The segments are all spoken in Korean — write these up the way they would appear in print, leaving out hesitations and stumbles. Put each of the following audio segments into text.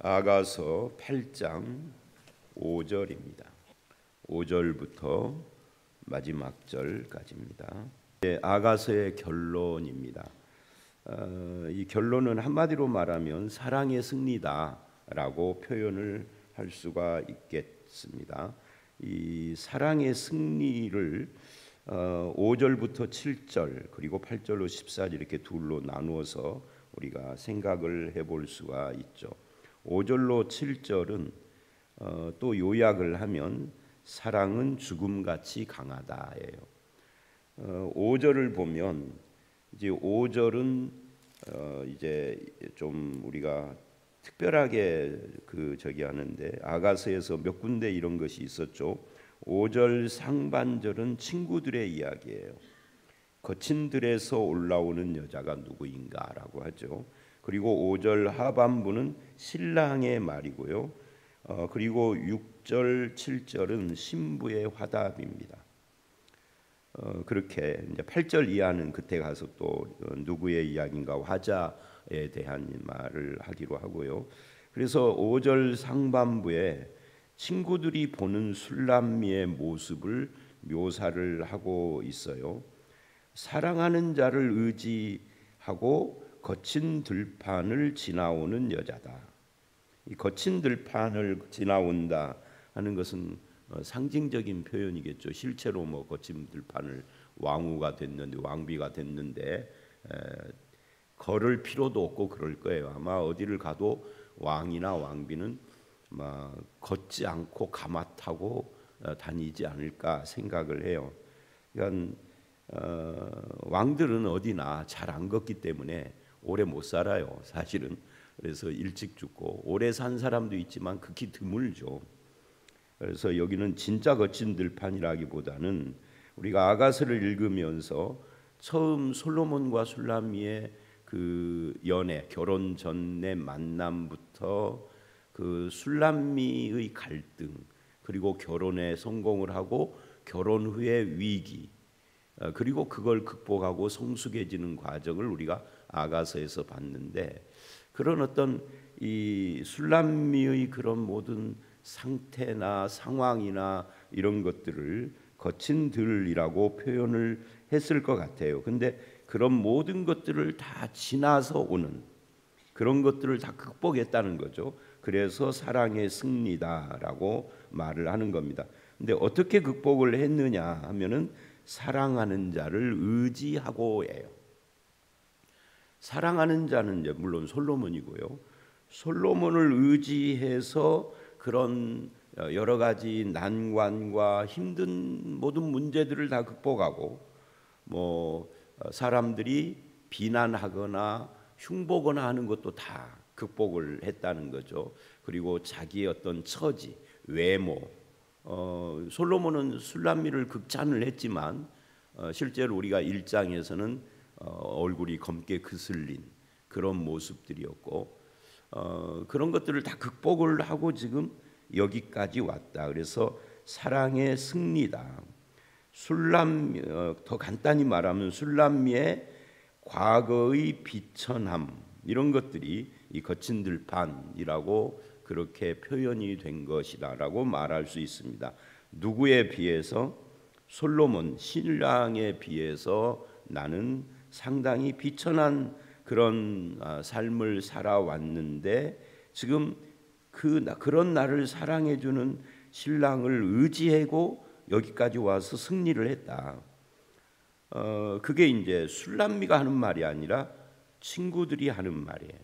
아가서 8장 5절입니다. 5절부터 마지막 절까지입니다. 아가서의 결론입니다. 이 결론은 한마디로 말하면 사랑의 승리다라고 표현을 할 수가 있겠습니다. 이 사랑의 승리를 5절부터 7절 그리고 8절로 14절 이렇게 둘로 나누어서 우리가 생각을 해볼 수가 있죠. 5절로 7절은 또 요약을 하면 사랑은 죽음같이 강하다예요. 5절을 보면 이제 5절은 이제 좀 우리가 특별하게 하는데 아가서에서 몇 군데 이런 것이 있었죠. 5절 상반절은 친구들의 이야기예요. 거친 들에서 올라오는 여자가 누구인가라고 하죠. 그리고 5절 하반부는 신랑의 말이고요. 그리고 6절, 7절은 신부의 화답입니다. 그렇게 이제 8절 이하는 그때 가서 또 누구의 이야기인가 화자에 대한 말을 하기로 하고요. 그래서 5절 상반부에 친구들이 보는 술람미의 모습을 묘사를 하고 있어요. 사랑하는 자를 의지하고 거친 들판을 지나오는 여자다. 이 거친 들판을 지나온다 하는 것은 상징적인 표현이겠죠. 실제로 뭐 거친 들판을 왕후가 됐는데 왕비가 됐는데 걸을 필요도 없고 그럴 거예요. 아마 어디를 가도 왕이나 왕비는 막 걷지 않고 가마 타고 다니지 않을까 생각을 해요. 그러니까 왕들은 어디나 잘 안 걷기 때문에 오래 못 살아요, 사실은. 그래서 일찍 죽고 오래 산 사람도 있지만 극히 드물죠. 그래서 여기는 진짜 거친 들판이라기보다는 우리가 아가서를 읽으면서 처음 솔로몬과 술람미의 그 연애, 결혼 전의 만남부터 그 술람미의 갈등, 그리고 결혼에 성공을 하고 결혼 후의 위기, 그리고 그걸 극복하고 성숙해지는 과정을 우리가 아가서에서 봤는데, 그런 어떤 이 술람미의 그런 모든 상태나 상황이나 이런 것들을 거친 들이라고 표현을 했을 것 같아요. 근데 그런 모든 것들을 다 지나서 오는 그런 것들을 다 극복했다는 거죠. 그래서 사랑의 승리다라고 말을 하는 겁니다. 근데 어떻게 극복을 했느냐 하면은 사랑하는 자를 의지하고예요. 사랑하는 자는 이제 물론 솔로몬이고요. 솔로몬을 의지해서 그런 여러 가지 난관과 힘든 모든 문제들을 다 극복하고, 뭐 사람들이 비난하거나 흉보거나 하는 것도 다 극복을 했다는 거죠. 그리고 자기의 어떤 처지, 외모, 솔로몬은 술람미를 극찬을 했지만 실제로 우리가 1장에서는 얼굴이 검게 그슬린 그런 모습들이었고, 그런 것들을 다 극복을 하고 지금 여기까지 왔다. 그래서 사랑의 승리다. 더 간단히 말하면 술람미의 과거의 비천함, 이런 것들이 이 거친 들판이라고 그렇게 표현이 된 것이다라고 말할 수 있습니다. 누구에 비해서? 솔로몬 신랑에 비해서 나는 상당히 비천한 그런 삶을 살아왔는데, 지금 그런 나를 사랑해주는 신랑을 의지하고 여기까지 와서 승리를 했다. 그게 이제 술람미가 하는 말이 아니라 친구들이 하는 말이에요.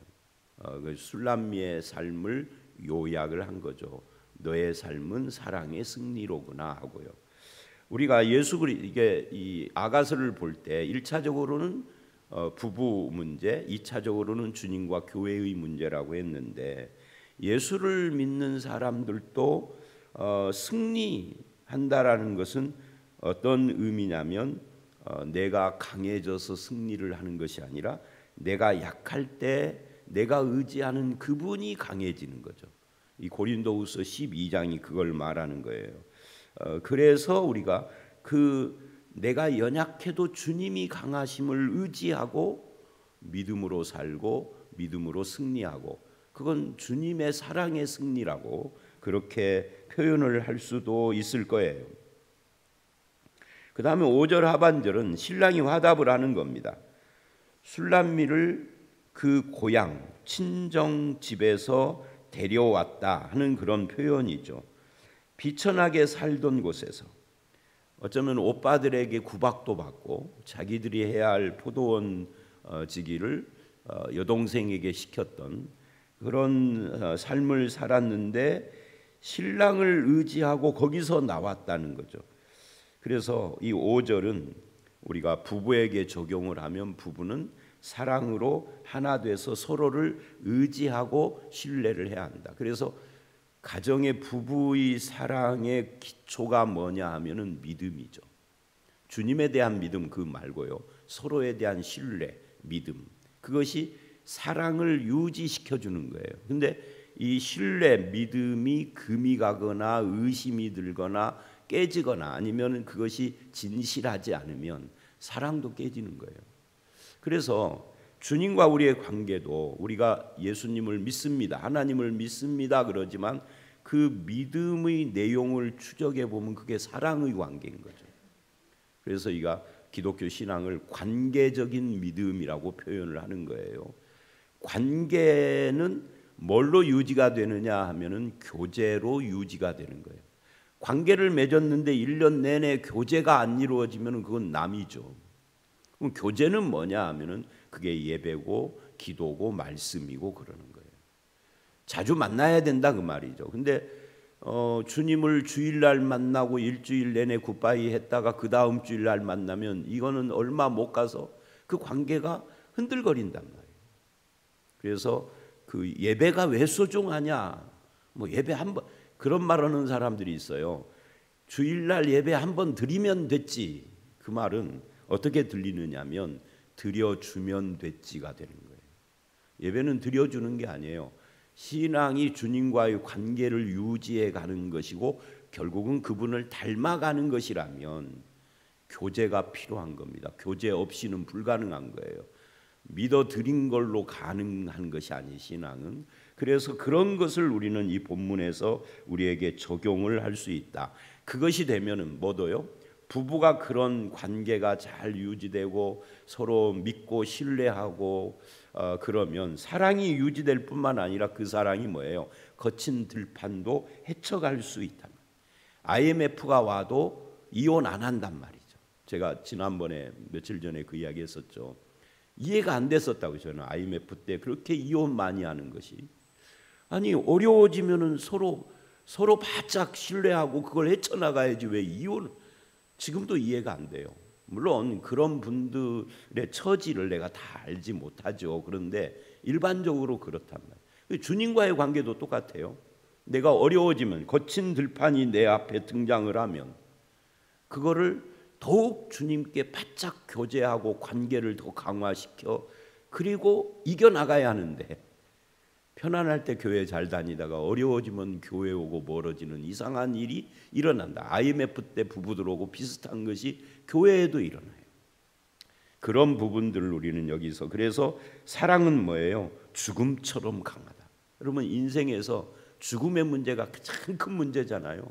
그 술람미의 삶을 요약을 한 거죠. 너의 삶은 사랑의 승리로구나 하고요. 우리가 이게 이 아가서를 볼 때 1차적으로는 부부 문제, 2차적으로는 주님과 교회의 문제라고 했는데, 예수를 믿는 사람들도 승리한다라는 것은 어떤 의미냐면 내가 강해져서 승리를 하는 것이 아니라 내가 약할 때 내가 의지하는 그분이 강해지는 거죠. 이 고린도후서 12장이 그걸 말하는 거예요. 그래서 우리가 내가 연약해도 주님이 강하심을 의지하고 믿음으로 살고 믿음으로 승리하고, 그건 주님의 사랑의 승리라고 그렇게 표현을 할 수도 있을 거예요. 그 다음에 5절 하반절은 신랑이 화답을 하는 겁니다. 술람미를 그 고향 친정 집에서 데려왔다 하는 그런 표현이죠. 비천하게 살던 곳에서 어쩌면 오빠들에게 구박도 받고 자기들이 해야 할 포도원 지기를 여동생에게 시켰던 그런 삶을 살았는데 신랑을 의지하고 거기서 나왔다는 거죠. 그래서 이 5절은 우리가 부부에게 적용을 하면 부부는 사랑으로 하나 돼서 서로를 의지하고 신뢰를 해야 한다. 그래서 가정의 부부의 사랑의 기초가 뭐냐 하면은 믿음이죠. 주님에 대한 믿음 그 말고요. 서로에 대한 신뢰, 믿음. 그것이 사랑을 유지시켜 주는 거예요. 근데 이 신뢰, 믿음이 금이 가거나 의심이 들거나 깨지거나 아니면 그것이 진실하지 않으면 사랑도 깨지는 거예요. 그래서 주님과 우리의 관계도 우리가 예수님을 믿습니다, 하나님을 믿습니다 그러지만 그 믿음의 내용을 추적해 보면 그게 사랑의 관계인 거죠. 그래서 이가 기독교 신앙을 관계적인 믿음이라고 표현을 하는 거예요. 관계는 뭘로 유지가 되느냐 하면은 교제로 유지가 되는 거예요. 관계를 맺었는데 1년 내내 교제가 안 이루어지면 그건 남이죠. 그럼 교제는 뭐냐 하면은 그게 예배고 기도고 말씀이고 그러는 거예요. 자주 만나야 된다 그 말이죠. 근데 주님을 주일날 만나고 일주일 내내 굿바이 했다가 그 다음 주일날 만나면 이거는 얼마 못 가서 그 관계가 흔들거린단 말이에요. 그래서 그 예배가 왜 소중하냐? 뭐 예배 한 번 그런 말하는 사람들이 있어요. 주일날 예배 한 번 드리면 됐지. 그 말은 어떻게 들리느냐면 드려주면 됐지가 되는 거예요. 예배는 드려주는 게 아니에요. 신앙이 주님과의 관계를 유지해 가는 것이고 결국은 그분을 닮아가는 것이라면 교제가 필요한 겁니다. 교제 없이는 불가능한 거예요. 믿어 드린 걸로 가능한 것이 아니 신앙은. 그래서 그런 것을 우리는 이 본문에서 우리에게 적용을 할 수 있다. 그것이 되면은 뭐도요? 부부가 그런 관계가 잘 유지되고 서로 믿고 신뢰하고 그러면 사랑이 유지될 뿐만 아니라 그 사랑이 뭐예요? 거친 들판도 헤쳐갈 수 있다. IMF가 와도 이혼 안 한단 말이죠. 제가 지난번에 며칠 전에 그 이야기 했었죠. 이해가 안 됐었다고 저는 IMF 때 그렇게 이혼 많이 하는 것이. 아니 어려워지면은 서로 바짝 신뢰하고 그걸 헤쳐나가야지 왜 이혼. 지금도 이해가 안 돼요. 물론 그런 분들의 처지를 내가 다 알지 못하죠. 그런데 일반적으로 그렇단 말이에요. 주님과의 관계도 똑같아요. 내가 어려워지면 거친 들판이 내 앞에 등장을 하면 그거를 더욱 주님께 바짝 교제하고 관계를 더 강화시켜 그리고 이겨나가야 하는데 편안할 때 교회 잘 다니다가 어려워지면 교회 오고 멀어지는 이상한 일이 일어난다. IMF 때 부부들 오고 비슷한 것이 교회에도 일어나요. 그런 부분들을 우리는 여기서 그래서 사랑은 뭐예요? 죽음처럼 강하다. 여러분 인생에서 죽음의 문제가 가장 큰 문제잖아요.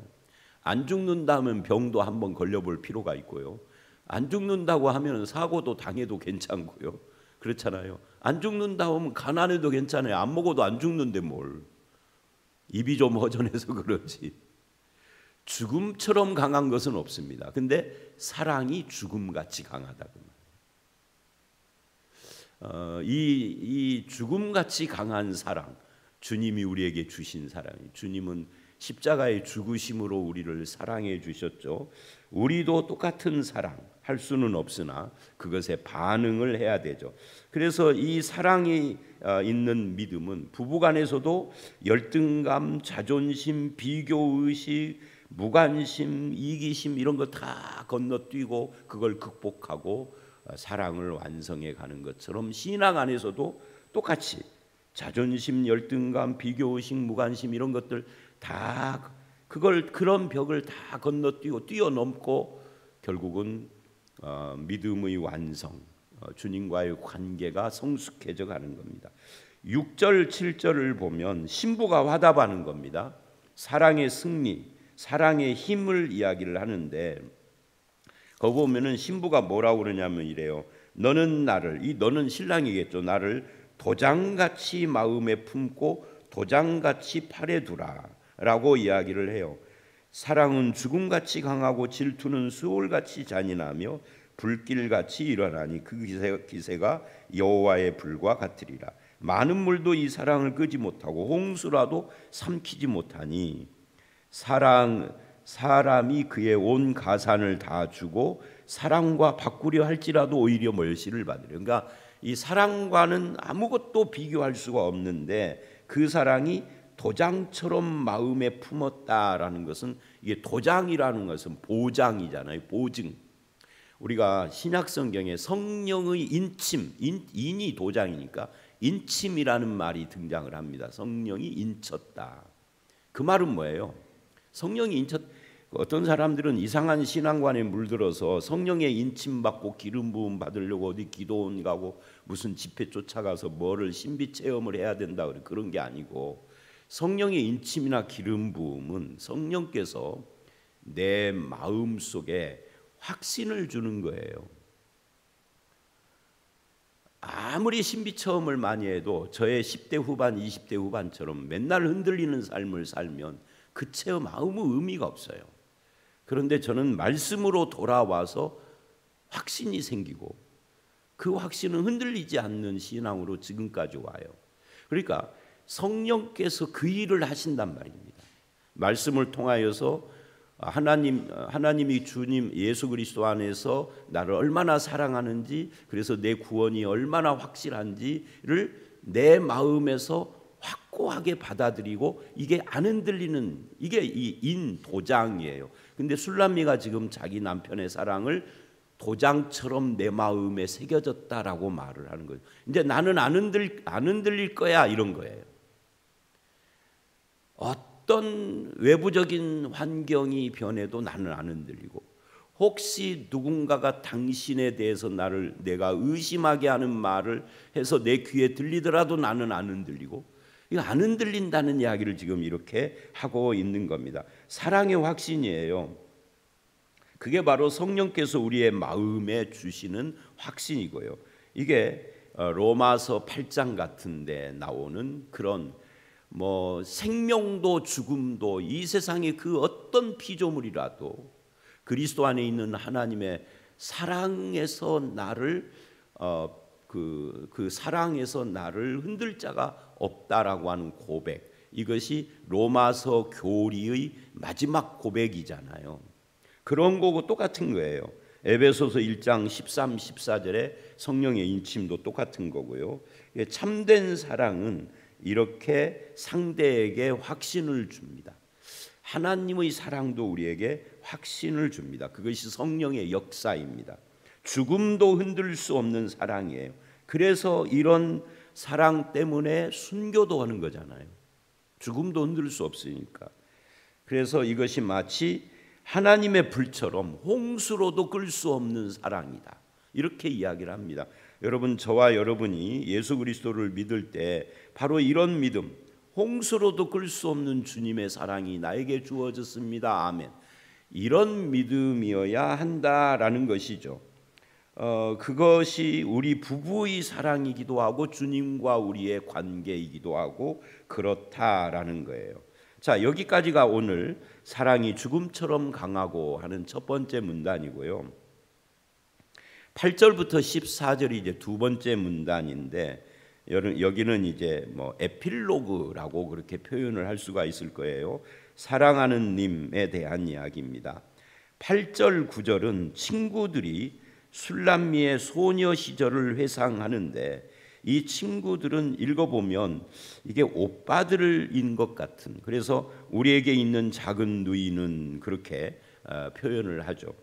안 죽는다 하면 병도 한번 걸려볼 필요가 있고요. 안 죽는다고 하면 사고도 당해도 괜찮고요. 그렇잖아요. 안 죽는다 하면 가난해도 괜찮아요. 안 먹어도 안 죽는데 뭘. 입이 좀 허전해서 그렇지. 죽음처럼 강한 것은 없습니다. 근데 사랑이 죽음같이 강하다 그 말이에요. 이 죽음같이 강한 사랑, 주님이 우리에게 주신 사랑이 주님은 십자가의 죽으심으로 우리를 사랑해 주셨죠. 우리도 똑같은 사랑 할 수는 없으나 그것에 반응을 해야 되죠. 그래서 이 사랑이 있는 믿음은 부부간에서도 열등감, 자존심, 비교의식, 무관심, 이기심 이런 거 다 건너뛰고 그걸 극복하고 사랑을 완성해 가는 것처럼 신앙 안에서도 똑같이 자존심, 열등감, 비교의식, 무관심 이런 것들 다 그런 벽을 다 건너뛰고 뛰어넘고 결국은 믿음의 완성, 주님과의 관계가 성숙해져 가는 겁니다. 6절 7절을 보면 신부가 화답하는 겁니다. 사랑의 승리, 사랑의 힘을 이야기를 하는데 거기 보면은 신부가 뭐라고 그러냐면 이래요. 너는 나를, 이 너는 신랑이겠죠. 나를 도장같이 마음에 품고 도장같이 팔에 두라 라고 이야기를 해요. 사랑은 죽음같이 강하고 질투는 수월같이 잔인하며 불길같이 일어나니 그 기세가 여호와의 불과 같으리라. 많은 물도 이 사랑을 끄지 못하고 홍수라도 삼키지 못하니 사람이 그의 온 가산을 다 주고 사랑과 바꾸려 할지라도 오히려 멸시를 받으려. 그러니까 이 사랑과는 아무것도 비교할 수가 없는데 그 사랑이 도장처럼 마음에 품었다라는 것은, 이게 도장이라는 것은 보장이잖아요. 보증. 우리가 신약 성경에 성령의 인침, 인이 도장이니까 인침이라는 말이 등장을 합니다. 성령이 인쳤다. 그 말은 뭐예요? 성령이 인쳤. 어떤 사람들은 이상한 신앙관에 물들어서 성령의 인침 받고 기름 부음 받으려고 어디 기도원 가고 무슨 집회 쫓아가서 뭐를 신비 체험을 해야 된다 그런 게 아니고, 성령의 인침이나 기름 부음은 성령께서 내 마음 속에 확신을 주는 거예요. 아무리 신비 체험을 많이 해도 저의 10대 후반, 20대 후반처럼 맨날 흔들리는 삶을 살면 그 체험 아무 의미가 없어요. 그런데 저는 말씀으로 돌아와서 확신이 생기고 그 확신은 흔들리지 않는 신앙으로 지금까지 와요. 그러니까 성령께서 그 일을 하신단 말입니다. 말씀을 통하여서 하나님이 주님 예수 그리스도 안에서 나를 얼마나 사랑하는지, 그래서 내 구원이 얼마나 확실한지를 내 마음에서 확고하게 받아들이고, 이게 안 흔들리는, 이게 이 인도장이에요. 근데 술람미가 지금 자기 남편의 사랑을 도장처럼 내 마음에 새겨졌다라고 말을 하는 거예요. 이제 나는 안 흔들릴 거야, 이런 거예요. 어떤 외부적인 환경이 변해도 나는 안 흔들리고, 혹시 누군가가 당신에 대해서 내가 의심하게 하는 말을 해서 내 귀에 들리더라도 나는 안 흔들리고, 이거 안 흔들린다는 이야기를 지금 이렇게 하고 있는 겁니다. 사랑의 확신이에요. 그게 바로 성령께서 우리의 마음에 주시는 확신이고요. 이게 로마서 8장 같은데 나오는 그런 생명도 죽음도 이 세상의 그 어떤 피조물이라도 그리스도 안에 있는 하나님의 사랑에서 나를 그 사랑에서 나를 흔들 자가 없다라고 하는 고백, 이것이 로마서 교리의 마지막 고백이잖아요. 그런 거고 똑같은 거예요. 에베소서 1장 13, 14절에 성령의 인침도 똑같은 거고요. 참된 사랑은 이렇게 상대에게 확신을 줍니다. 하나님의 사랑도 우리에게 확신을 줍니다. 그것이 성령의 역사입니다. 죽음도 흔들 수 없는 사랑이에요. 그래서 이런 사랑 때문에 순교도 하는 거잖아요. 죽음도 흔들 수 없으니까. 그래서 이것이 마치 하나님의 불처럼 홍수로도 끌 수 없는 사랑이다, 이렇게 이야기를 합니다. 여러분, 저와 여러분이 예수 그리스도를 믿을 때 바로 이런 믿음, 홍수로도 끌 수 없는 주님의 사랑이 나에게 주어졌습니다. 아멘. 이런 믿음이어야 한다라는 것이죠. 그것이 우리 부부의 사랑이기도 하고 주님과 우리의 관계이기도 하고 그렇다라는 거예요. 자, 여기까지가 오늘 사랑이 죽음처럼 강하고 하는 첫 번째 문단이고요. 8절부터 14절이 이제 두 번째 문단인데, 여기는 이제 에필로그라고 그렇게 표현을 할 수가 있을 거예요. 사랑하는 님에 대한 이야기입니다. 8절 9절은 친구들이 술람미의 소녀 시절을 회상하는데, 이 친구들은 읽어보면 이게 오빠들인 것 같은, 그래서 우리에게 있는 작은 누이는 그렇게 표현을 하죠.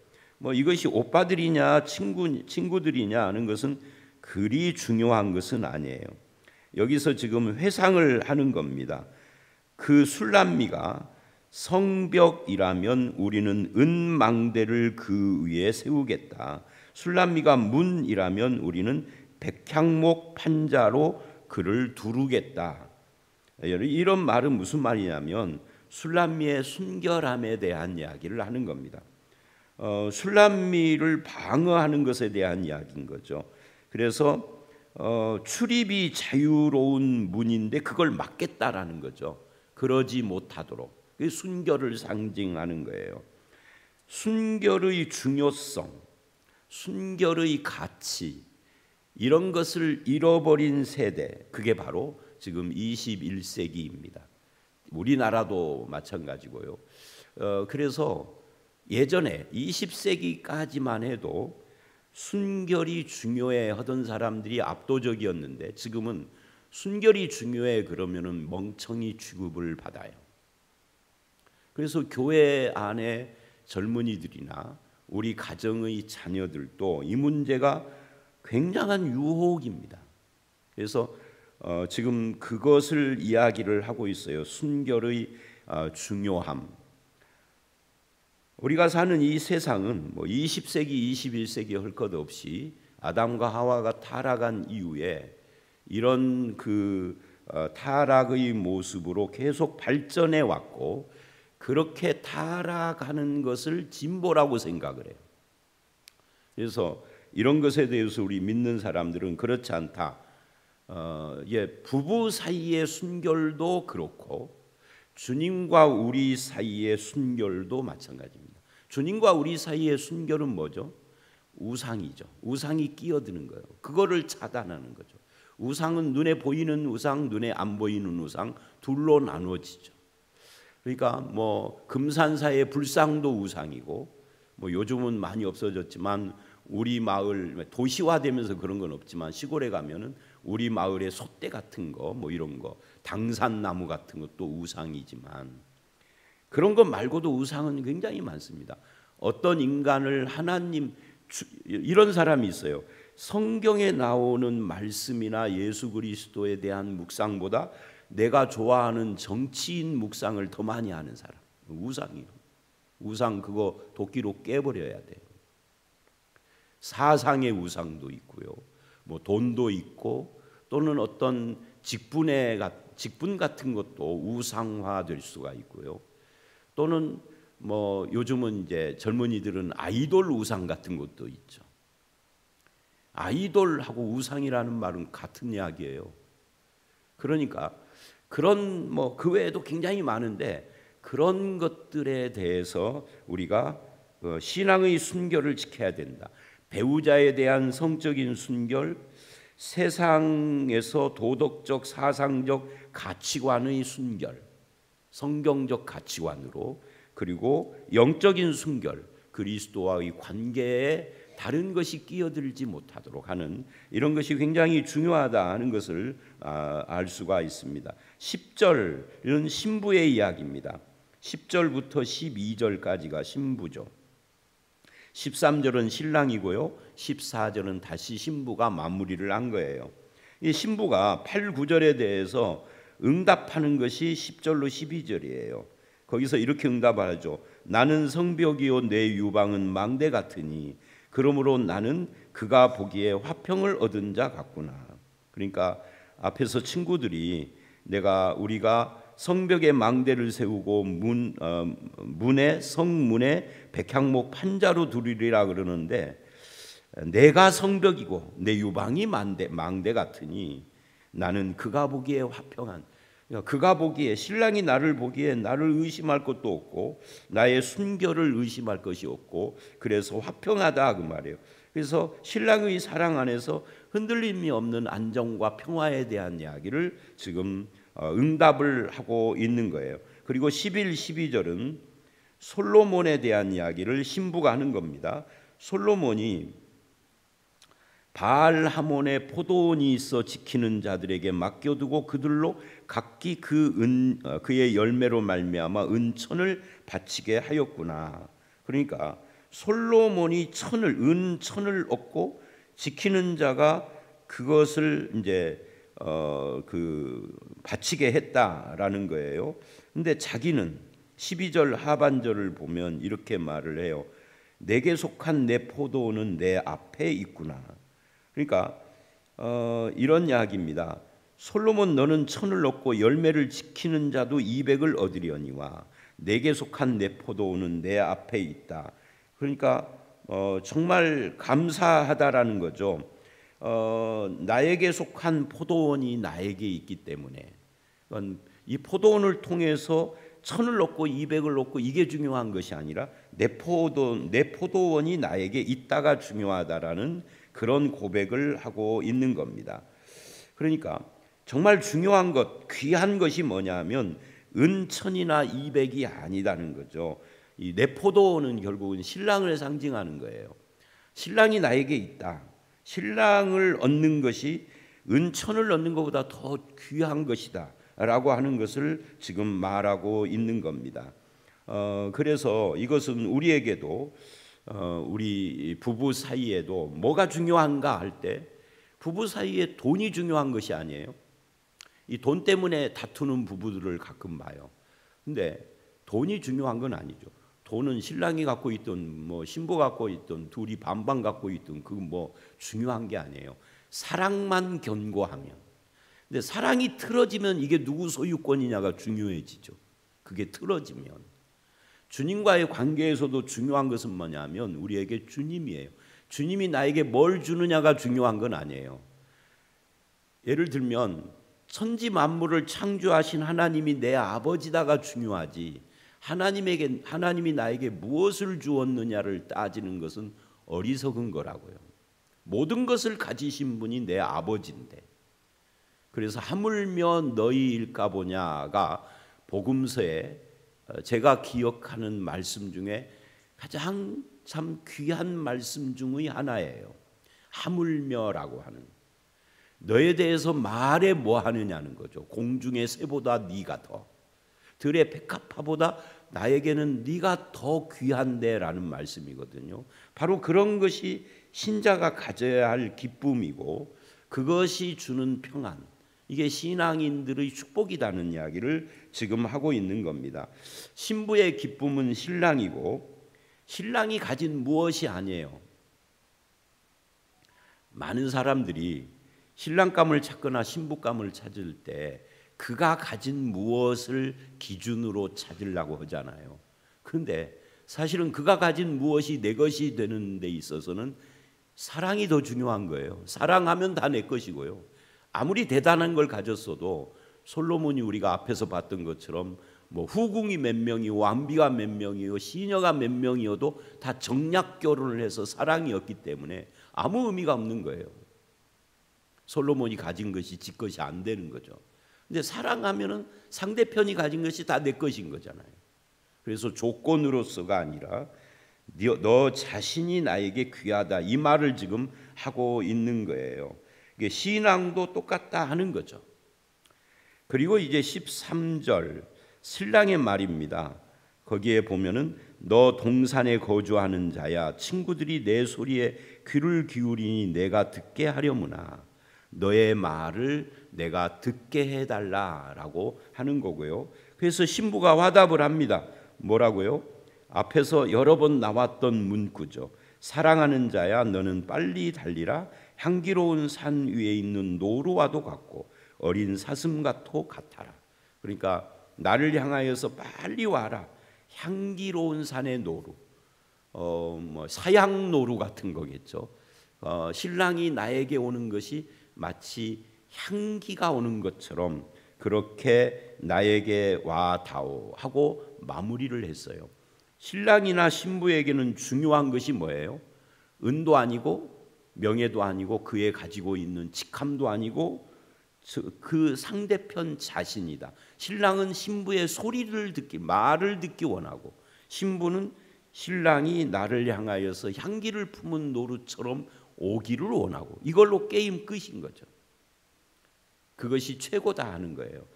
이것이 오빠들이냐 친구들이냐 하는 것은 그리 중요한 것은 아니에요. 여기서 지금 회상을 하는 겁니다. 그 술람미가 성벽이라면 우리는 은망대를 그 위에 세우겠다. 술람미가 문이라면 우리는 백향목 판자로 그를 두르겠다. 이런 말은 무슨 말이냐면 술람미의 순결함에 대한 이야기를 하는 겁니다. 술람미를 방어하는 것에 대한 이야기인 거죠. 그래서 출입이 자유로운 문인데 그걸 막겠다라는 거죠. 그러지 못하도록. 그 순결을 상징하는 거예요. 순결의 중요성, 순결의 가치, 이런 것을 잃어버린 세대, 그게 바로 지금 21세기입니다. 우리나라도 마찬가지고요. 그래서 예전에 20세기까지만 해도 순결이 중요해 하던 사람들이 압도적이었는데 지금은 순결이 중요해 그러면은 멍청이 취급을 받아요. 그래서 교회 안에 젊은이들이나 우리 가정의 자녀들도 이 문제가 굉장한 유혹입니다. 그래서 지금 그것을 이야기를 하고 있어요. 순결의 중요함. 우리가 사는 이 세상은 뭐 20세기, 21세기 할 것 없이 아담과 하와가 타락한 이후에 이런 타락의 모습으로 계속 발전해 왔고, 그렇게 타락하는 것을 진보라고 생각을 해요. 그래서 이런 것에 대해서 우리 믿는 사람들은 그렇지 않다. 부부 사이의 순결도 그렇고 주님과 우리 사이의 순결도 마찬가지입니다. 주님과 우리 사이의 순결은 뭐죠? 우상이죠. 우상이 끼어드는 거예요. 그거를 차단하는 거죠. 우상은 눈에 보이는 우상, 눈에 안 보이는 우상 둘로 나누어지죠. 그러니까 뭐 금산사의 불상도 우상이고, 뭐 요즘은 많이 없어졌지만 우리 마을 도시화되면서 그런 건 없지만 시골에 가면은 우리 마을의 솥대 같은 거, 뭐 이런 거, 당산나무 같은 것도 우상이지만 그런 것 말고도 우상은 굉장히 많습니다. 어떤 인간을 하나님, 이런 사람이 있어요. 성경에 나오는 말씀이나 예수 그리스도에 대한 묵상보다 내가 좋아하는 정치인 묵상을 더 많이 하는 사람, 우상이요. 우상 그거 도끼로 깨버려야 돼요. 사상의 우상도 있고요. 뭐 돈도 있고, 또는 어떤 직분 같은 것도 우상화될 수가 있고요. 또는 뭐 요즘은 이제 젊은이들은 아이돌 우상 같은 것도 있죠. 아이돌하고 우상이라는 말은 같은 이야기예요. 그러니까 그런 뭐 그 외에도 굉장히 많은데, 그런 것들에 대해서 우리가 신앙의 순결을 지켜야 된다. 배우자에 대한 성적인 순결, 세상에서 도덕적, 사상적 가치관의 순결, 성경적 가치관으로, 그리고 영적인 순결, 그리스도와의 관계에 다른 것이 끼어들지 못하도록 하는 이런 것이 굉장히 중요하다는 것을 알 수가 있습니다. 10절은 신부의 이야기입니다. 10절부터 12절까지가 신부죠. 13절은 신랑이고요. 14절은 다시 신부가 마무리를 한 거예요. 이 신부가 8, 9절에 대해서 응답하는 것이 10절로 12절이에요. 거기서 이렇게 응답하죠. 나는 성벽이요 내 유방은 망대 같으니 그러므로 나는 그가 보기에 화평을 얻은 자 같구나. 그러니까 앞에서 친구들이 우리가 성벽에 망대를 세우고 성문에 백향목 판자로 두리리라 그러는데, 내가 성벽이고 내 유방이 망대 같으니 나는 그가 보기에 화평한, 그가 보기에, 신랑이 나를 보기에 나를 의심할 것도 없고 나의 순결을 의심할 것이 없고 그래서 화평하다 그 말이에요. 그래서 신랑의 사랑 안에서 흔들림이 없는 안정과 평화에 대한 이야기를 지금 응답을 하고 있는 거예요. 그리고 11, 12절은 솔로몬에 대한 이야기를 신부가 하는 겁니다. 솔로몬이 바알 하몬의 포도원이 있어 지키는 자들에게 맡겨두고 그들로 각기 그의 열매로 말미암아 은천을 바치게 하였구나. 그러니까 솔로몬이 은천을 얻고 지키는 자가 그것을 이제 바치게 했다라는 거예요. 근데 자기는 12절 하반절을 보면 이렇게 말을 해요. 내게 속한 내 포도원은 내 앞에 있구나. 그러니까 이런 이야기입니다. 솔로몬 너는 천을 얻고 열매를 지키는 자도 200을 얻으려니와 내게 속한 내 포도원은 내 앞에 있다. 그러니까 정말 감사하다라는 거죠. 나에게 속한 포도원이 나에게 있기 때문에 이 포도원을 통해서 천을 얻고 200을 얻고 이게 중요한 것이 아니라 내 포도원이 나에게 있다가 중요하다라는 그런 고백을 하고 있는 겁니다. 그러니까 정말 중요한 것, 귀한 것이 뭐냐면 은천이나 200이 아니다는 거죠. 이 내 포도원은 결국은 신랑을 상징하는 거예요. 신랑이 나에게 있다. 신랑을 얻는 것이 은천을 얻는 것보다 더 귀한 것이다 라고 하는 것을 지금 말하고 있는 겁니다. 그래서 이것은 우리에게도 우리 부부 사이에도 뭐가 중요한가 할 때 부부 사이에 돈이 중요한 것이 아니에요. 이 돈 때문에 다투는 부부들을 가끔 봐요. 근데 돈이 중요한 건 아니죠. 돈은 신랑이 갖고 있든 뭐 신부가 갖고 있든 둘이 반반 갖고 있든 그건 뭐 중요한 게 아니에요. 사랑만 견고하면. 근데 사랑이 틀어지면 이게 누구 소유권이냐가 중요해지죠. 그게 틀어지면. 주님과의 관계에서도 중요한 것은 뭐냐면 우리에게 주님이에요. 주님이 나에게 뭘 주느냐가 중요한 건 아니에요. 예를 들면 천지 만물을 창조하신 하나님이 내 아버지다가 중요하지, 하나님이 나에게 무엇을 주었느냐를 따지는 것은 어리석은 거라고요. 모든 것을 가지신 분이 내 아버지인데, 그래서 하물며 너희일까 보냐가 복음서에 제가 기억하는 말씀 중에 가장 참 귀한 말씀 중의 하나예요. 하물며라고 하는, 너에 대해서 말해 뭐 하느냐는 거죠. 공중의 새보다 네가 더, 들의 백합화보다 나에게는 네가 더 귀한데 라는 말씀이거든요. 바로 그런 것이 신자가 가져야 할 기쁨이고 그것이 주는 평안, 이게 신앙인들의 축복이라는 이야기를 지금 하고 있는 겁니다. 신부의 기쁨은 신랑이고 신랑이 가진 무엇이 아니에요. 많은 사람들이 신랑감을 찾거나 신부감을 찾을 때 그가 가진 무엇을 기준으로 찾으려고 하잖아요. 그런데 사실은 그가 가진 무엇이 내 것이 되는 데 있어서는 사랑이 더 중요한 거예요. 사랑하면 다 내 것이고요. 아무리 대단한 걸 가졌어도 솔로몬이 우리가 앞에서 봤던 것처럼 뭐 후궁이 몇 명이고 왕비가 몇 명이고 시녀가 몇 명이어도 다 정략 결혼을 해서 사랑이었기 때문에 아무 의미가 없는 거예요. 솔로몬이 가진 것이 지 것이 안 되는 거죠. 근데 사랑하면은 상대편이 가진 것이 다 내 것인 거잖아요. 그래서 조건으로서가 아니라 너 자신이 나에게 귀하다, 이 말을 지금 하고 있는 거예요. 이게 신앙도 똑같다 하는 거죠. 그리고 이제 13절 신랑의 말입니다. 거기에 보면은 너 동산에 거주하는 자야, 친구들이 내 소리에 귀를 기울이니 내가 듣게 하려무나 너의 말을 내가 듣게 해달라라고 하는 거고요. 그래서 신부가 화답을 합니다. 뭐라고요? 앞에서 여러 번 나왔던 문구죠. 사랑하는 자야, 너는 빨리 달리라. 향기로운 산 위에 있는 노루와도 같고 어린 사슴과도 같아라. 그러니까 나를 향하여서 빨리 와라. 향기로운 산의 노루, 뭐 사양 노루 같은 거겠죠. 신랑이 나에게 오는 것이 마치 향기가 오는 것처럼 그렇게 나에게 와다오 하고 마무리를 했어요. 신랑이나 신부에게는 중요한 것이 뭐예요? 은도 아니고 명예도 아니고 그의 가지고 있는 직함도 아니고 그 상대편 자신이다. 신랑은 신부의 소리를 듣기, 말을 듣기 원하고, 신부는 신랑이 나를 향하여서 향기를 품은 노루처럼 오기를 원하고, 이걸로 게임 끝인 거죠. 그것이 최고다 하는 거예요.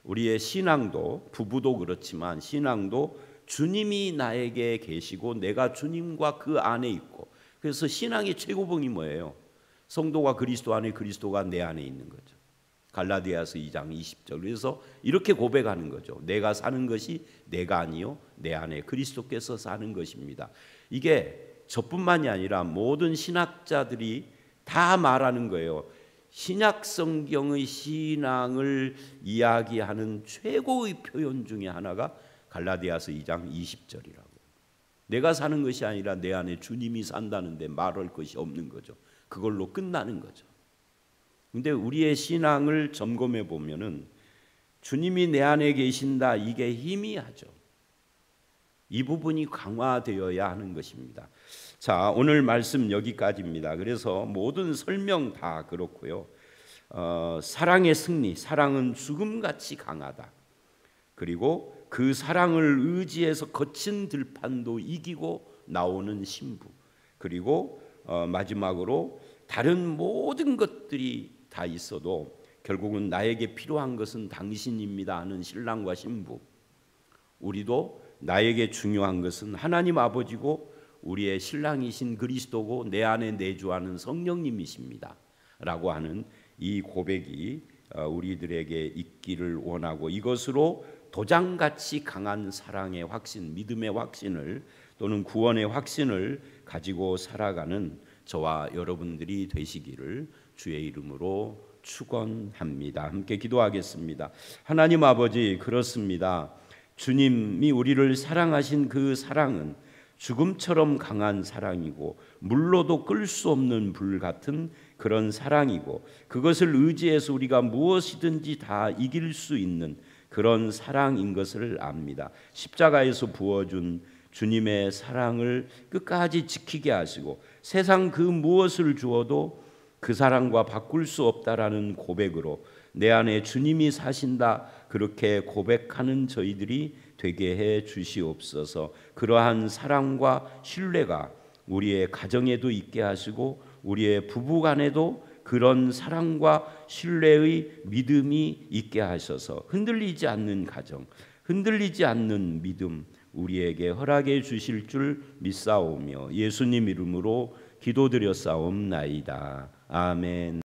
우리의 신앙도, 부부도 그렇지만 신앙도 주님이 나에게 계시고 내가 주님과 그 안에 있고, 그래서 신앙의 최고봉이 뭐예요? 성도가 그리스도 안에, 그리스도가 내 안에 있는 거죠. 갈라디아서 2장 20절. 그래서 이렇게 고백하는 거죠. 내가 사는 것이 내가 아니요 내 안에 그리스도께서 사는 것입니다. 이게 저뿐만이 아니라 모든 신학자들이 다 말하는 거예요. 신약 성경의 신앙을 이야기하는 최고의 표현 중에 하나가 갈라디아서 2장 20절이라고. 내가 사는 것이 아니라 내 안에 주님이 산다는데 말할 것이 없는 거죠. 그걸로 끝나는 거죠. 근데 우리의 신앙을 점검해 보면은 주님이 내 안에 계신다, 이게 희미하죠. 이 부분이 강화되어야 하는 것입니다. 자, 오늘 말씀 여기까지입니다. 그래서 모든 설명 다 그렇고요. 사랑의 승리, 사랑은 죽음같이 강하다. 그리고 그 사랑을 의지해서 거친 들판도 이기고 나오는 신부. 그리고 마지막으로 다른 모든 것들이 다 있어도 결국은 나에게 필요한 것은 당신입니다 하는 신랑과 신부. 우리도 나에게 중요한 것은 하나님 아버지고 우리의 신랑이신 그리스도고 내 안에 내주하는 성령님이십니다 라고 하는 이 고백이 우리들에게 있기를 원하고, 이것으로 도장같이 강한 사랑의 확신, 믿음의 확신을 또는 구원의 확신을 가지고 살아가는 저와 여러분들이 되시기를 주의 이름으로 축원합니다. 함께 기도하겠습니다. 하나님 아버지, 그렇습니다. 주님이 우리를 사랑하신 그 사랑은 죽음처럼 강한 사랑이고 물로도 끌 수 없는 불 같은 그런 사랑이고, 그것을 의지해서 우리가 무엇이든지 다 이길 수 있는 그런 사랑인 것을 압니다. 십자가에서 부어준 주님의 사랑을 끝까지 지키게 하시고 세상 그 무엇을 주어도 그 사랑과 바꿀 수 없다라는 고백으로 내 안에 주님이 사신다, 그렇게 고백하는 저희들이 되게 해 주시옵소서. 그러한 사랑과 신뢰가 우리의 가정에도 있게 하시고 우리의 부부간에도 그런 사랑과 신뢰의 믿음이 있게 하셔서 흔들리지 않는 가정, 흔들리지 않는 믿음 우리에게 허락해 주실 줄 믿사오며 예수님 이름으로 기도드렸사옵나이다. 아멘.